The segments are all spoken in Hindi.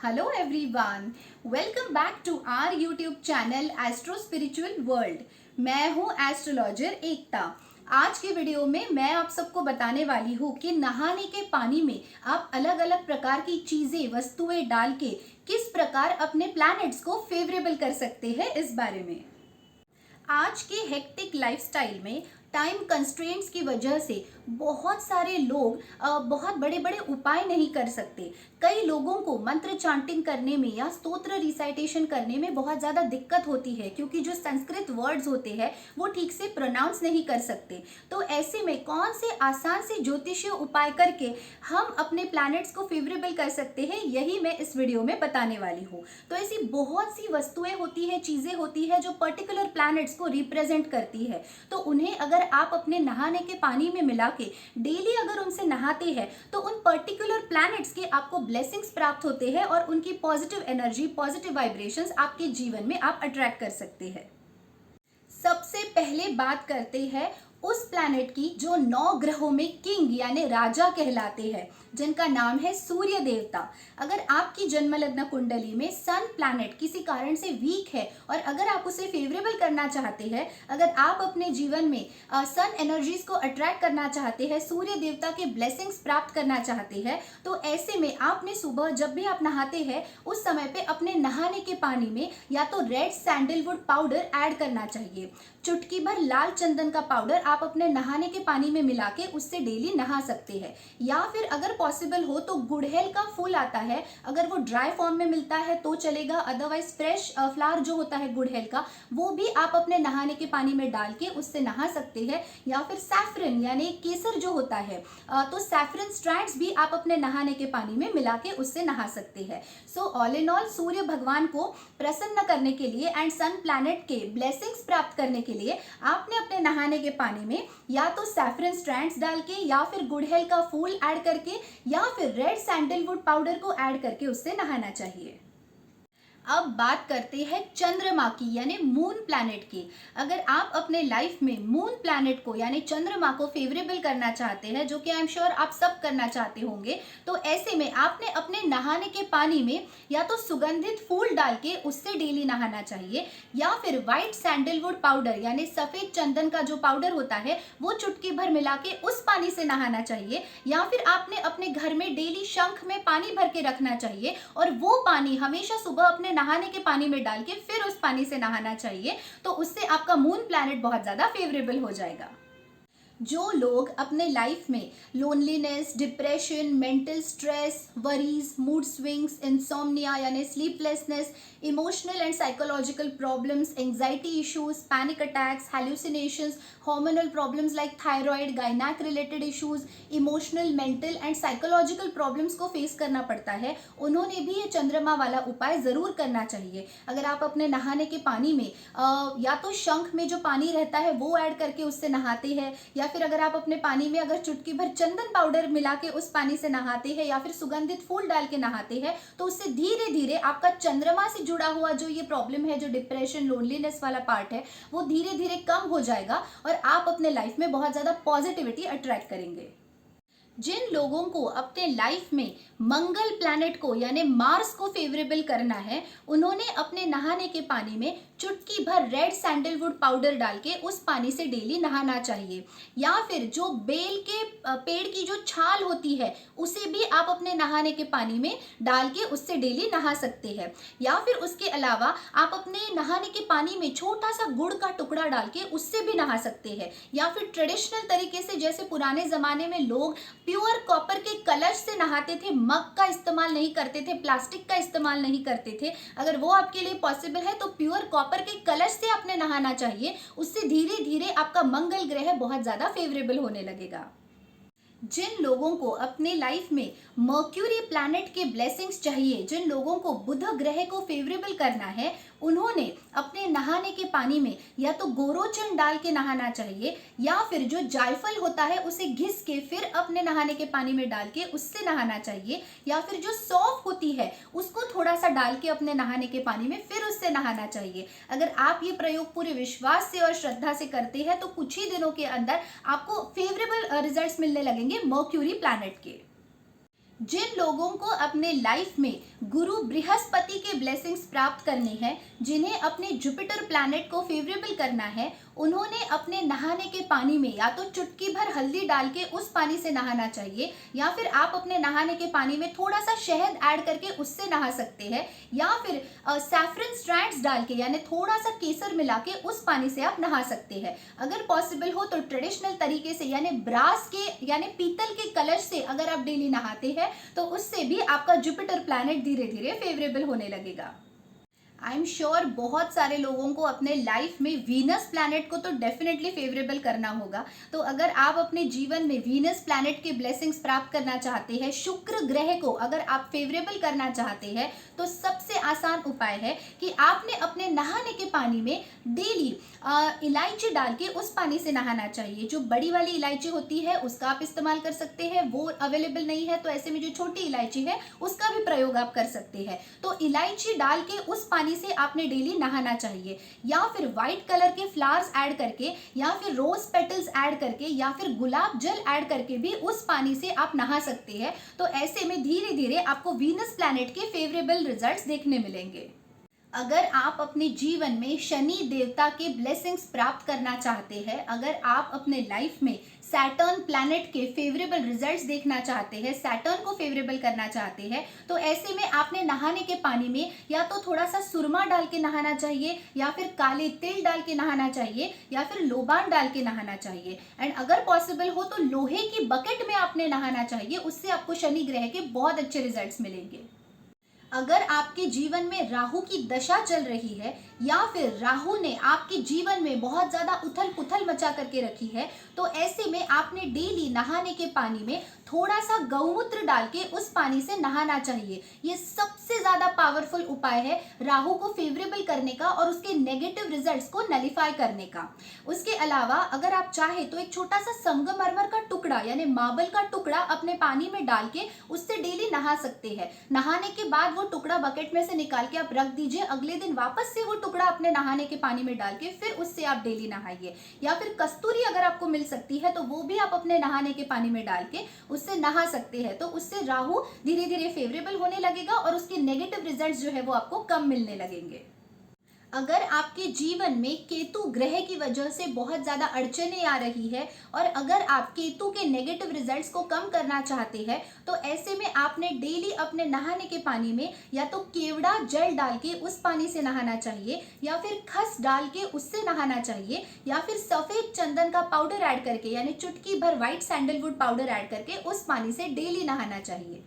Hello everyone, welcome back to our YouTube channel Astro Spiritual World। मैं हूँ एस्ट्रोलॉजर एकता। आज के वीडियो में मैं आप सबको बताने वाली हूँ कि नहाने के पानी में आप अलग अलग प्रकार की चीजें वस्तुएं डाल के किस प्रकार अपने प्लैनेट्स को फेवरेबल कर सकते हैं, इस बारे में। आज के हेक्टिक लाइफस्टाइल में टाइम कंस्ट्रेंट्स की वजह से बहुत सारे लोग बहुत बड़े बड़े उपाय नहीं कर सकते। कई लोगों को मंत्र चांटिंग करने में या स्तोत्र रिसाइटेशन करने में बहुत ज़्यादा दिक्कत होती है, क्योंकि जो संस्कृत वर्ड्स होते हैं वो ठीक से प्रोनाउंस नहीं कर सकते। तो ऐसे में कौन से आसान से ज्योतिषीय उपाय करके हम अपने प्लैनेट्स को फेवरेबल कर सकते हैं, यही मैं इस वीडियो में बताने वाली हूँ। तो ऐसी बहुत सी वस्तुएं होती है, चीज़ें होती है जो पर्टिकुलर प्लैनेट्स को रिप्रेजेंट करती है। तो उन्हें अगर आप अपने नहाने के पानी में मिला के डेली अगर उनसे नहाते हैं तो उन पर्टिकुलर प्लैनेट्स के आपको ब्लेसिंग्स प्राप्त होते हैं और उनकी पॉजिटिव एनर्जी, पॉजिटिव वाइब्रेशंस आपके जीवन में आप अट्रैक्ट कर सकते हैं। सबसे पहले बात करते हैं उस प्लैनेट की जो 9 ग्रहों में किंग यानी राजा कहलाते हैं, जिनका नाम है सूर्य देवता। अगर आपकी जन्म लग्न कुंडली में सन प्लैनेट किसी कारण से वीक है और अगर आप उसे फेवरेबल करना चाहते हैं, अगर आप अपने जीवन में सन एनर्जीज को अट्रैक्ट करना चाहते हैं, सूर्य देवता के ब्लेसिंग्स प्राप्त करना चाहते हैं, तो ऐसे में आपने सुबह जब भी आप नहाते हैं उस समय पे अपने नहाने के पानी में या तो रेड सैंडलवुड पाउडर ऐड करना चाहिए। चुटकी भर लाल चंदन का पाउडर आप अपने नहाने के पानी में मिला के उससे डेली नहा सकते हैं। या फिर अगर पॉसिबल हो तो गुड़हल का फूल आता है, अगर वो ड्राई फॉर्म में मिलता है तो चलेगा, अदरवाइज फ्रेश फ्लावर जो होता है गुड़हल का, वो भी आप अपने नहाने के पानी में डाल के उससे नहा सकते हैं। या फिर सैफरन यानी केसर जो होता है, तो सैफरन स्ट्रैंड्स भी आप अपने नहाने के पानी में मिला के उससे नहा सकते हैं। सो ऑल इन ऑल सूर्य भगवान को प्रसन्न करने के लिए एंड सन प्लैनेट के ब्लेसिंग्स प्राप्त करने के लिए आपने अपने नहाने के पानी में या तो सैफरन स्ट्रैंड्स डाल के या फिर गुड़हल का फूल ऐड करके या फिर रेड सैंडलवुड पाउडर को ऐड करके उससे नहाना चाहिए। अब बात करते हैं चंद्रमा की यानी मून प्लैनेट की। अगर आप अपने लाइफ में मून प्लैनेट को यानी चंद्रमा को फेवरेबल करना चाहते हैं, जो कि आई एम श्योर आप सब करना चाहते होंगे, तो ऐसे में आपने अपने नहाने के पानी में या तो सुगंधित फूल डाल के उससे डेली नहाना चाहिए या फिर व्हाइट सैंडलवुड पाउडर यानी सफेद चंदन का जो पाउडर होता है वो चुटकी भर मिला के उस पानी से नहाना चाहिए। या फिर आपने अपने घर में डेली शंख में पानी भर के रखना चाहिए और वो पानी हमेशा सुबह अपने नहाने के पानी में डाल के फिर उस पानी से नहाना चाहिए। तो उससे आपका मून प्लैनेट बहुत ज्यादा फेवरेबल हो जाएगा। जो लोग अपने लाइफ में loneliness, depression, mental stress, worries, mood swings, insomnia यानी sleeplessness, emotional and psychological problems, anxiety issues, panic attacks, hallucinations, hormonal problems like thyroid, gynaec related issues, emotional, mental and psychological problems को फेस करना पड़ता है, उन्होंने भी ये चंद्रमा वाला उपाय जरूर करना चाहिए। अगर आप अपने नहाने के पानी में या तो शंख में जो पानी रहता है वो ऐड करके उससे नहाते हैं, या फिर अगर आप अपने पानी में अगर चुटकी भर चंदन पाउडर मिला के उस पानी से नहाते हैं या फिर सुगंधित फूल डाल के नहाते हैं, तो उससे धीरे धीरे आपका चंद्रमा से जुड़ा हुआ जो ये प्रॉब्लम है, जो डिप्रेशन, लोनलीनेस वाला पार्ट है, वो धीरे धीरे कम हो जाएगा और आप अपने लाइफ में बहुत ज्यादा पॉजिटिविटी अट्रैक्ट करेंगे। जिन लोगों को अपने लाइफ में मंगल प्लैनेट को यानी मार्स को फेवरेबल करना है, उन्होंने अपने नहाने के पानी में चुटकी भर रेड सैंडलवुड पाउडर डाल के उस पानी से डेली नहाना चाहिए। या फिर जो बेल के पेड़ की जो छाल होती है उसे भी आप अपने नहाने के पानी में डाल के उससे डेली नहा सकते हैं। या फिर उसके अलावा आप अपने नहाने के पानी में छोटा सा गुड़ का टुकड़ा डाल के उससे भी नहा सकते हैं। या फिर ट्रेडिशनल तरीके से जैसे पुराने जमाने में लोग प्योर कॉपर के कलश से नहाते थे, मग का इस्तेमाल नहीं करते थे, प्लास्टिक का इस्तेमाल नहीं करते थे, अगर वो आपके लिए पॉसिबल है तो प्योर कॉपर के कलश से आपने नहाना चाहिए। उससे धीरे धीरे आपका मंगल ग्रह बहुत ज्यादा फेवरेबल होने लगेगा। जिन लोगों को अपने लाइफ में मर्क्यूरी प्लैनेट के ब्लेसिंग्स चाहिए, जिन लोगों को बुध ग्रह को फेवरेबल करना है, उन्होंने अपने नहाने के पानी में या तो गोरोचन डाल के नहाना चाहिए या फिर जो जायफल होता है उसे घिस के फिर अपने नहाने के पानी में डाल के उससे नहाना चाहिए। या फिर जो सौंफ होती है उसको थोड़ा सा डाल के अपने नहाने के पानी में फिर उससे नहाना चाहिए। अगर आप ये प्रयोग पूरे विश्वास से और श्रद्धा से करते हैं तो कुछ ही दिनों के अंदर आपको फेवरेबल रिजल्ट्स मिलने लगेंगे मर्क्यूरी प्लैनेट के। जिन लोगों को अपने लाइफ में गुरु बृहस्पति के ब्लेसिंग्स प्राप्त करने हैं, जिन्हें अपने जुपिटर प्लैनेट को फेवरेबल करना है, उन्होंने अपने नहाने के पानी में या तो चुटकी भर हल्दी डाल के उस पानी से नहाना चाहिए, या फिर आप अपने नहाने के पानी में थोड़ा सा शहद ऐड करके उससे नहा सकते हैं, या फिर सैफरन स्ट्रैंड्स डाल के यानी थोड़ा सा केसर मिला के उस पानी से आप नहा सकते हैं। अगर पॉसिबल हो तो ट्रेडिशनल तरीके से यानी ब्रास के यानी पीतल के कलश से अगर आप डेली नहाते हैं तो उससे भी आपका जुपिटर प्लैनेट धीरे धीरे फेवरेबल होने लगेगा। आई एम श्योर बहुत सारे लोगों को अपने लाइफ में वीनस प्लैनेट को तो डेफिनेटली फेवरेबल करना होगा। तो अगर आप अपने जीवन में वीनस प्लैनेट के ब्लेसिंग्स प्राप्त करना चाहते हैं, शुक्र ग्रह को अगर आप फेवरेबल करना चाहते हैं, तो सबसे आसान उपाय है कि आपने अपने नहाने के पानी में डेली इलायची डाल के उस पानी से नहाना चाहिए। जो बड़ी वाली इलायची होती है उसका आप इस्तेमाल कर सकते हैं, वो अवेलेबल नहीं है तो ऐसे में जो छोटी इलायची है उसका भी प्रयोग आप कर सकते हैं। तो इलायची डाल के उस पानी से आपने डेली नहाना चाहिए, या फिर व्हाइट कलर के फ्लावर्स ऐड करके, या फिर रोज पेटल्स ऐड करके, या फिर गुलाब जल ऐड करके भी उस पानी से आप नहा सकते हैं। तो ऐसे में धीरे धीरे आपको वीनस प्लैनेट के फेवरेबल रिजल्ट्स देखने मिलेंगे। अगर आप अपने जीवन में शनि देवता के ब्लेसिंग्स प्राप्त करना चाहते हैं, अगर आप अपने लाइफ में सैटर्न प्लैनेट के फेवरेबल रिजल्ट्स देखना चाहते हैं, सैटर्न को फेवरेबल करना चाहते हैं, तो ऐसे में आपने नहाने के पानी में या तो थोड़ा सा सुरमा डाल के नहाना चाहिए, या फिर काले तिल डाल के नहाना चाहिए, या फिर लोबान डाल के नहाना चाहिए। एंड अगर पॉसिबल हो तो लोहे की बकेट में आपने नहाना चाहिए, उससे आपको शनि ग्रह के बहुत अच्छे रिजल्ट्स मिलेंगे। अगर आपके जीवन में राहु की दशा चल रही है, या फिर राहु ने आपके जीवन में बहुत ज्यादा उथल पुथल मचा करके रखी है, तो ऐसे में आपने डेली नहाने के पानी में थोड़ा सा गौमूत्र डाल के उस पानी से नहाना चाहिए। ये सबसे ज्यादा पावरफुल उपाय है राहु को फेवरेबल करने का और उसके नेगेटिव रिजल्ट्स को नलिफाई करने का। उसके अलावा अगर आप चाहे तो एक छोटा सा संगमरमर का टुकड़ा यानी मार्बल का टुकड़ा अपने पानी में डाल के उससे डेली नहा सकते हैं। नहाने के बाद वो टुकड़ा बकेट में से निकाल के आप रख दीजिए, अगले दिन वापस से वो टुकड़ा अपने नहाने के पानी में डाल के फिर उससे आप डेली नहाइए। या फिर कस्तूरी अगर आपको मिल सकती है तो वो भी आप अपने नहाने के पानी में डाल के उससे नहा सकते हैं। तो उससे राहु धीरे धीरे फेवरेबल होने लगेगा और उसके नेगेटिव रिजल्ट्स जो है वो आपको कम मिलने लगेंगे। अगर आपके जीवन में केतु ग्रह की वजह से बहुत ज़्यादा अड़चने आ रही है, और अगर आप केतु के नेगेटिव रिजल्ट्स को कम करना चाहते हैं, तो ऐसे में आपने डेली अपने नहाने के पानी में या तो केवड़ा जल डाल के उस पानी से नहाना चाहिए, या फिर खस डाल के उससे नहाना चाहिए, या फिर सफ़ेद चंदन का पाउडर ऐड करके यानी चुटकी भर व्हाइट सैंडलवुड पाउडर ऐड करके उस पानी से डेली नहाना चाहिए।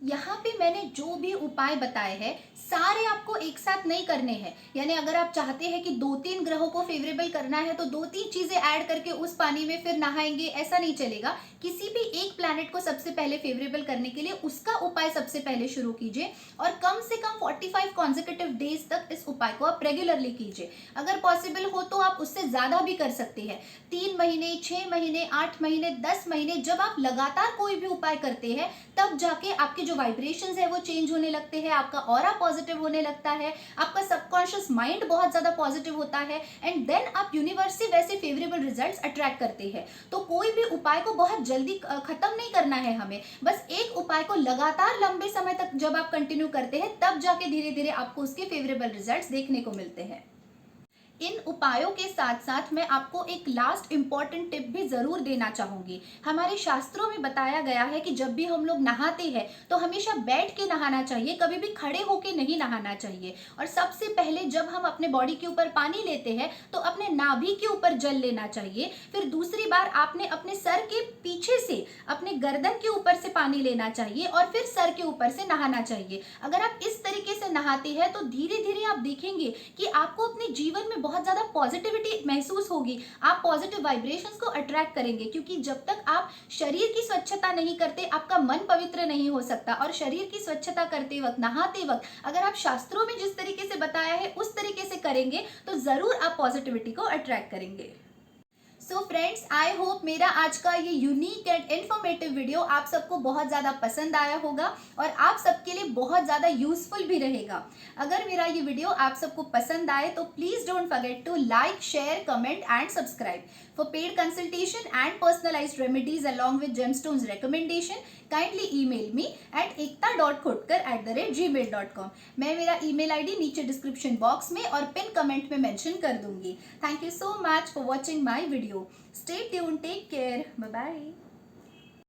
यहाँ पे मैंने जो भी उपाय बताए हैं सारे आपको एक साथ नहीं करने हैं। यानी अगर आप चाहते हैं कि 2-3 ग्रहों को फेवरेबल करना है तो 2-3 चीजें ऐड करके उस पानी में फिर नहाएंगे, ऐसा नहीं चलेगा। किसी भी एक प्लैनेट को सबसे पहले फेवरेबल करने के लिए उसका उपाय सबसे पहले शुरू कीजिए, और कम से कम 45 कॉन्जिक्यूटिव डेज तक इस उपाय को आप रेगुलरली कीजिए। अगर पॉसिबल हो तो आप उससे ज्यादा भी कर सकते हैं। 3 महीने, 6 महीने, 8 महीने, 10 महीने जब आप लगातार कोई भी उपाय करते हैं तब जाके आपके जो वाइब्रेशंस है वो चेंज होने लगते हैं, आपका ऑरा पॉजिटिव होने लगता है, आपका सबकॉन्शियस माइंड बहुत ज्यादा पॉजिटिव होता है, एंड देन आप यूनिवर्स से वैसे फेवरेबल रिजल्ट्स अट्रैक्ट करते हैं। तो कोई भी उपाय को बहुत जल्दी खत्म नहीं करना है हमें, बस एक उपाय को लगातार लंबे समय तक जब आप कंटिन्यू करते हैं तब जाके धीरे धीरे आपको उसके फेवरेबल रिजल्ट्स देखने को मिलते हैं। इन उपायों के साथ साथ मैं आपको एक लास्ट इम्पॉर्टेंट टिप भी जरूर देना चाहूंगी। हमारे शास्त्रों में बताया गया है कि जब भी हम लोग नहाते हैं तो हमेशा बैठ के नहाना चाहिए, कभी भी खड़े होके नहीं नहाना चाहिए। और सबसे पहले जब हम अपने बॉडी के ऊपर पानी लेते हैं तो अपने नाभि के ऊपर जल लेना चाहिए। फिर दूसरी बार आपने अपने सर के पीछे से अपने गर्दन के ऊपर से पानी लेना चाहिए, और फिर सर के ऊपर से नहाना चाहिए। अगर आप इस तरीके से नहाते हैं तो धीरे धीरे आप देखेंगे कि आपको अपने जीवन में बहुत ज्यादा पॉजिटिविटी महसूस होगी, आप पॉजिटिव वाइब्रेशंस को अट्रैक्ट करेंगे। क्योंकि जब तक आप शरीर की स्वच्छता नहीं करते आपका मन पवित्र नहीं हो सकता, और शरीर की स्वच्छता करते वक्त, नहाते वक्त अगर आप शास्त्रों में जिस तरीके से बताया है उस तरीके से करेंगे तो जरूर आप पॉजिटिविटी को अट्रैक्ट करेंगे। सो फ्रेंड्स, आई होप मेरा आज का ये यूनिक एंड इन्फॉर्मेटिव वीडियो आप सबको बहुत ज़्यादा पसंद आया होगा और आप सबके लिए बहुत ज़्यादा यूजफुल भी रहेगा। अगर मेरा ये वीडियो आप सबको पसंद आए तो please don't forget to like, share, comment and subscribe. For paid consultation and personalised remedies along with gemstones recommendation, kindly email me at ekta.khotkar@gmail.com। मैं मेरा email ID नीचे डिस्क्रिप्शन बॉक्स में और पिन कमेंट में मेंशन कर दूंगी। Thank you so much for watching my video. Stay tune, take care, bye bye.